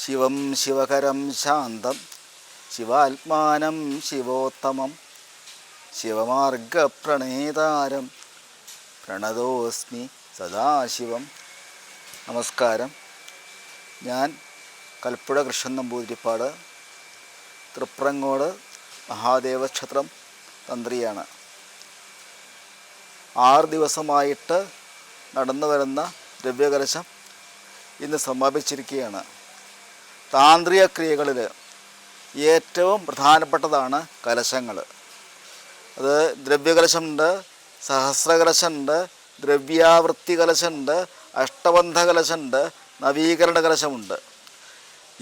ശിവം ശിവകരം ശാന്തം ശിവാത്മാനം ശിവോത്തമം ശിവമാർഗപ്രണേതാരം പ്രണതോസ്മി സദാശിവം. നമസ്കാരം. ഞാൻ കൽപ്പുഴ കൃഷ്ണൻ നമ്പൂതിരിപ്പാട്, തൃപ്രങ്ങോട് മഹാദേവക്ഷേത്രം തന്ത്രിയാണ്. 6 ദിവസമായിട്ട് നടന്നു വരുന്ന ദ്രവ്യകലശം ഇന്ന് സമാപിച്ചിരിക്കുകയാണ്. താന്ത്രിക ക്രിയകളിൽ ഏറ്റവും പ്രധാനപ്പെട്ടതാണ് കലശങ്ങൾ. അത് ദ്രവ്യകലശമുണ്ട്, സഹസ്രകലശമുണ്ട്, ദ്രവ്യാവൃത്തി കലശമുണ്ട്, അഷ്ടബന്ധ കലശമുണ്ട്, നവീകരണ കലശമുണ്ട്.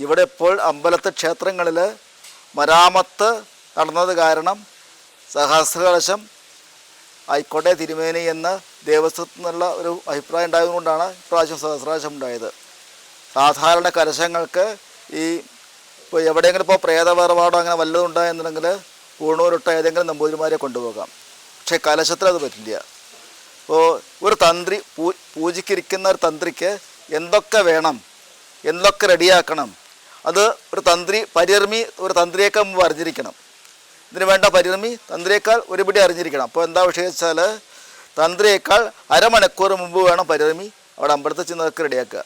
ഇവിടെ ഇപ്പോൾ അമ്പലത്തെ ക്ഷേത്രങ്ങളിൽ മരാമത്ത് നടന്നത് കാരണം സഹസ്രകലശം ആയിക്കോട്ടെ തിരുമേനി എന്ന ദേവസ്വത്തിൽ നിന്നുള്ള ഒരു അഭിപ്രായം ഉണ്ടായതുകൊണ്ടാണ് ഇപ്രാവശ്യം സഹസ്രകലശം ഉണ്ടായത്. സാധാരണ കലശങ്ങൾക്ക് ഇപ്പോൾ എവിടെയെങ്കിലും ഇപ്പോൾ പ്രേതവേർപാടോ അങ്ങനെ വല്ലതും ഉണ്ടായെന്നുണ്ടെങ്കിൽ പൂണൂരിട്ട ഏതെങ്കിലും നമ്പൂതിരിമാരെ കൊണ്ടുപോകാം. പക്ഷേ കലശത്തിൽ അത് പറ്റില്ല. ഇപ്പോൾ ഒരു തന്ത്രി പൂജിക്കിരിക്കുന്ന ഒരു തന്ത്രിക്ക് എന്തൊക്കെ വേണം, എന്തൊക്കെ റെഡിയാക്കണം, അത് ഒരു തന്ത്രി പരികർമ്മി ഒരു തന്ത്രിയേക്കാൾ മുമ്പ് അറിഞ്ഞിരിക്കണം. ഇതിന് വേണ്ട പരികർമ്മി തന്ത്രിയേക്കാൾ ഒരുപിടി അറിഞ്ഞിരിക്കണം. അപ്പോൾ എന്താ വിഷയം വെച്ചാൽ തന്ത്രിയേക്കാൾ അരമണിക്കൂർ മുമ്പ് വേണം പരികർമ്മി അവിടെ അമ്പലത്തിൽ ചെന്നതൊക്കെ റെഡിയാക്കുക.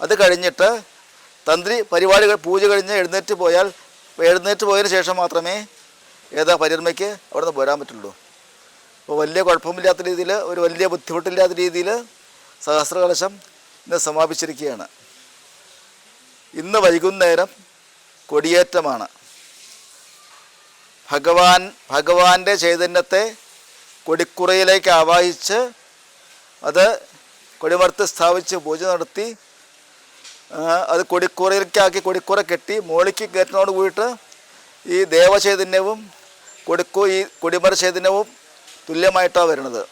അത് കഴിഞ്ഞിട്ട് തന്ത്രി പരിപാടികൾ പൂജ കഴിഞ്ഞ് എഴുന്നേറ്റ് പോയതിന് ശേഷം മാത്രമേ പരികർമ്മയ്ക്ക് അവിടെ നിന്ന് പോരാൻ പറ്റുള്ളൂ. അപ്പോൾ വലിയ കുഴപ്പമില്ലാത്ത രീതിയിൽ, ഒരു വലിയ ബുദ്ധിമുട്ടില്ലാത്ത രീതിയിൽ സഹസ്രകലശം ഇന്ന് സമാപിച്ചിരിക്കുകയാണ്. ഇന്ന് വൈകുന്നേരം കൊടിയേറ്റമാണ്. ഭഗവാന്റെ ചൈതന്യത്തെ കൊടിക്കുറയിലേക്ക് ആവാഹിച്ച് അത് കൊടിമരത്ത് സ്ഥാപിച്ച് പൂജ നടത്തി അത് കൊടിക്കുറയിലേക്കാക്കി കൊടിക്കുറ കെട്ടി മോളിക്ക് കയറ്റുന്നതോട് കൂടിയിട്ട് ഈ ദേവചൈതന്യവും ഈ കൊടിമര ചൈതന്യവും തുല്യമായിട്ടാണ് വരുന്നത്.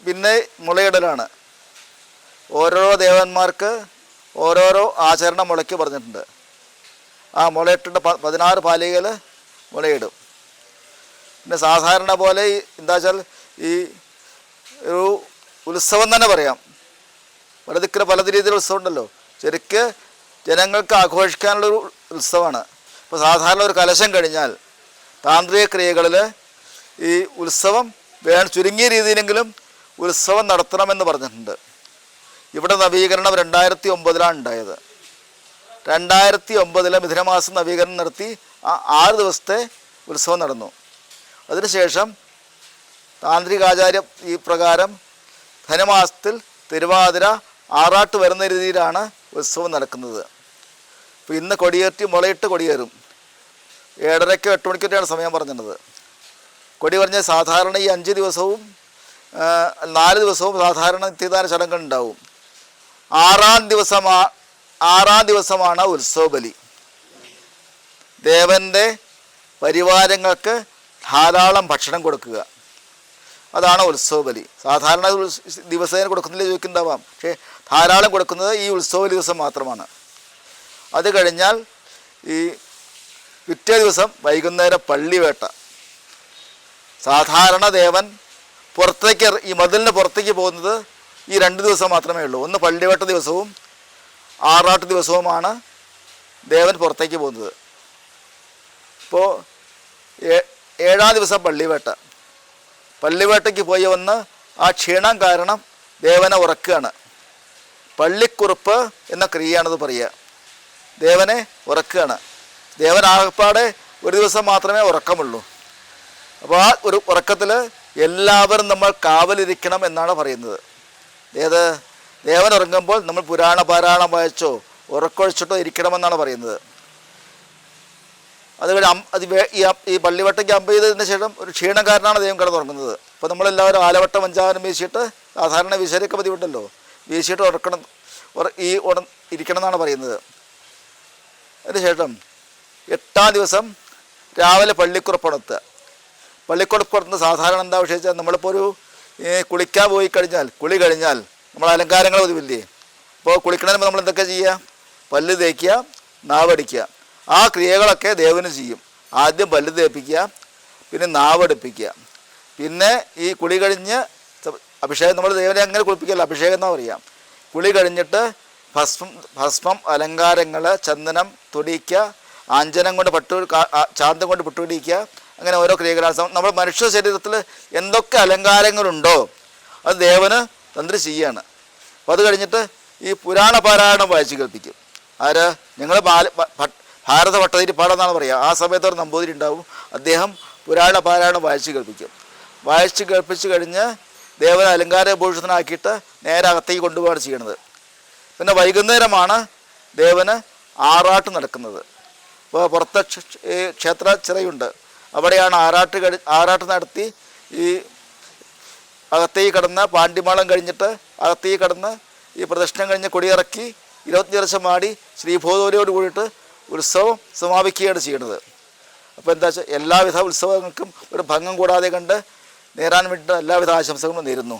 പിന്നെ മുളയിടലാണ്. ഓരോരോ ദേവന്മാർക്ക് ഓരോരോ ആചരണം മുളയ്ക്ക് പറഞ്ഞിട്ടുണ്ട്. ആ മുളയിട്ടിട്ട് 16 പാലികയിൽ മുളയിടും. പിന്നെ സാധാരണ പോലെ എന്താ വെച്ചാൽ ഈ ഒരു ഉത്സവം തന്നെ പറയാം. പല ദിക്കിൽ പല രീതിയിലുള്ള ഉത്സവം ഉണ്ടല്ലോ. ശരിക്ക് ജനങ്ങൾക്ക് ആഘോഷിക്കാനുള്ളൊരു ഉത്സവമാണ്. ഇപ്പോൾ സാധാരണ ഒരു കലശം കഴിഞ്ഞാൽ താന്ത്രിക ക്രിയകളിൽ ഈ ഉത്സവം ചുരുങ്ങിയ രീതിയിലെങ്കിലും ഉത്സവം നടത്തണമെന്ന് പറഞ്ഞിട്ടുണ്ട്. ഇവിടെ നവീകരണം 2009 ഉണ്ടായത്. 2009 മിഥുനമാസം നവീകരണം നടത്തി 6 ദിവസത്തെ ഉത്സവം നടന്നു. അതിനുശേഷം താന്ത്രികാചാര്യം ഈ പ്രകാരം ധനുമാസത്തിൽ തിരുവാതിര ആറാട്ട് വരുന്ന രീതിയിലാണ് ഉത്സവം നടക്കുന്നത്. ഇപ്പോൾ ഇന്ന് കൊടിയേറ്റി മുളയിട്ട് കൊടിയേറും. 7:30 8 മണിക്കൊക്കെയാണ് സമയം പറഞ്ഞത്. കൊടി പറഞ്ഞ സാധാരണ ഈ 5 ദിവസവും 4 ദിവസവും സാധാരണ നിത്യദാന ചടങ്ങുകൾ ഉണ്ടാവും. 6-ാം ദിവസമാണ് ഉത്സവബലി. ദേവൻ്റെ പരിവാരങ്ങൾക്ക് ധാരാളം ഭക്ഷണം കൊടുക്കുക, അതാണ് ഉത്സവബലി. സാധാരണ ദിവസേന കൊടുക്കുന്നില്ല ചോദിക്കുന്നുണ്ടാവാം. പക്ഷേ ധാരാളം കൊടുക്കുന്നത് ഈ ഉത്സവ ദിവസം മാത്രമാണ്. അത് കഴിഞ്ഞാൽ ഈ പിറ്റേ ദിവസം വൈകുന്നേരം പള്ളിവേട്ട. സാധാരണ ദേവൻ ഈ മതിലിന് പുറത്തേക്ക് പോകുന്നത് ഈ 2 ദിവസം മാത്രമേ ഉള്ളൂ. ഒന്ന് പള്ളിവേട്ട ദിവസവും ആറാട്ട് ദിവസവുമാണ് ദേവൻ പുറത്തേക്ക് പോകുന്നത്. ഇപ്പോൾ 7-ാം ദിവസം പള്ളിവേട്ടയ്ക്ക് പോയി വന്ന് ആ ക്ഷീണം കാരണം ദേവനെ ഉറക്കുകയാണ്. പള്ളിക്കുറുപ്പ് എന്ന ക്രിയയാണത് പറയുക. ദേവനെ ഉറക്കുകയാണ്. ദേവൻ ആകപ്പാടെ ഒരു ദിവസം മാത്രമേ ഉറക്കമുള്ളൂ. അപ്പോൾ ആ ഒരു ഉറക്കത്തിൽ എല്ലാവരും നമ്മൾ കാവലിരിക്കണം എന്നാണ് പറയുന്നത്. ദേവൻ ഉറങ്ങുമ്പോൾ നമ്മൾ പുരാണ പാരായണം വായിച്ചോ ഉറക്കൊഴിച്ചിട്ടോ ഇരിക്കണമെന്നാണ് പറയുന്നത്. ഈ പള്ളിവട്ടയ്ക്ക് അമ്പ് ചെയ്തതിന് ശേഷം ഒരു ക്ഷീണക്കാരനാണ് ദൈവം കിടന്നുറങ്ങുന്നത്. അപ്പോൾ നമ്മളെല്ലാവരും ആലവട്ടം 5 വീശിയിട്ട്, സാധാരണ വിശേരൊക്കെ പതിവുണ്ടല്ലോ, വീശിയിട്ട് ഇരിക്കണം എന്നാണ് പറയുന്നത്. അതിനുശേഷം 8-ാം ദിവസം രാവിലെ പള്ളിക്കുറപ്പുറത്ത് സാധാരണ എന്താ വിഷയിച്ചാൽ നമ്മളിപ്പോൾ ഒരു കുളിക്കാൻ പോയി കഴിഞ്ഞാൽ കുളി കഴിഞ്ഞാൽ നമ്മൾ അലങ്കാരങ്ങൾ പതിവില്ലേ. അപ്പോൾ കുളിക്കണതിന് മുമ്പ് നമ്മൾ എന്തൊക്കെ ചെയ്യുക? പല്ല് തേക്കുക, നാവടിക്കുക. ആ ക്രിയകളൊക്കെ ദേവന് ചെയ്യും. ആദ്യം പല്ല് തേപ്പിക്കുക, പിന്നെ നാവടിപ്പിക്കുക, പിന്നെ ഈ കുളി കഴിഞ്ഞ് അഭിഷേകം, നമ്മൾ ദേവനെ അങ്ങനെ കുളിപ്പിക്കല്ല, അഭിഷേകം എന്നാ പറയാം. കുളി കഴിഞ്ഞിട്ട് ഭസ്മം, അലങ്കാരങ്ങൾ, ചന്ദനം, തൊടിയിക്കുക, ആഞ്ചനം കൊണ്ട് ചാന്തം കൊണ്ട് പൊട്ടുപിടിക്കുക, അങ്ങനെ ഓരോ ക്രിയകളാണ്. നമ്മുടെ മനുഷ്യ ശരീരത്തിൽ എന്തൊക്കെ അലങ്കാരങ്ങളുണ്ടോ അത് ദേവന് തന്ത്രി ചെയ്യുകയാണ്. അപ്പോൾ അത് കഴിഞ്ഞിട്ട് ഈ പുരാണ പാരായണം വായിച്ച് കേൾപ്പിക്കും. ആര്? ഞങ്ങൾ ഭാരത ഭട്ടതിരിപ്പാടെന്നാണ് പറയുക. ആ സമയത്ത് ഒരു നമ്പൂതിരി ഉണ്ടാവും. അദ്ദേഹം പുരാണ പാരായണം വായിച്ച് കേൾപ്പിക്കും. വായിച്ച് കേൾപ്പിച്ച് കഴിഞ്ഞ് ദേവനെ അലങ്കാര ഭൂഷണനാക്കിയിട്ട് നേരെ അകത്തേക്ക് കൊണ്ടുപോവുകയാണ് ചെയ്യണത്. പിന്നെ വൈകുന്നേരമാണ് ദേവന് ആറാട്ട് നടക്കുന്നത്. ഇപ്പോൾ പുറത്തെ ക്ഷേത്ര ചിറയുണ്ട്, അവിടെയാണ് ആറാട്ട് നടത്തി ഈ അകത്തേക്ക് കടന്ന് പാണ്ഡിമാളം കഴിഞ്ഞിട്ട് അകത്തേക്ക് കടന്ന് ഈ പ്രദക്ഷിണം കഴിഞ്ഞ് കൊടിയിറക്കി 25 വർഷം ആടി ശ്രീഭൂതോരിയോട് കൂടിയിട്ട് ഉത്സവം സമാപിക്കുകയാണ് ചെയ്യുന്നത്. അപ്പോൾ എന്താ വെച്ചാൽ എല്ലാവിധ ഉത്സവങ്ങൾക്കും ഒരു ഭംഗം കൂടാതെ കണ്ട് നേരാൻ വേണ്ടിയിട്ട് എല്ലാവിധ ആശംസകളും നേരുന്നു.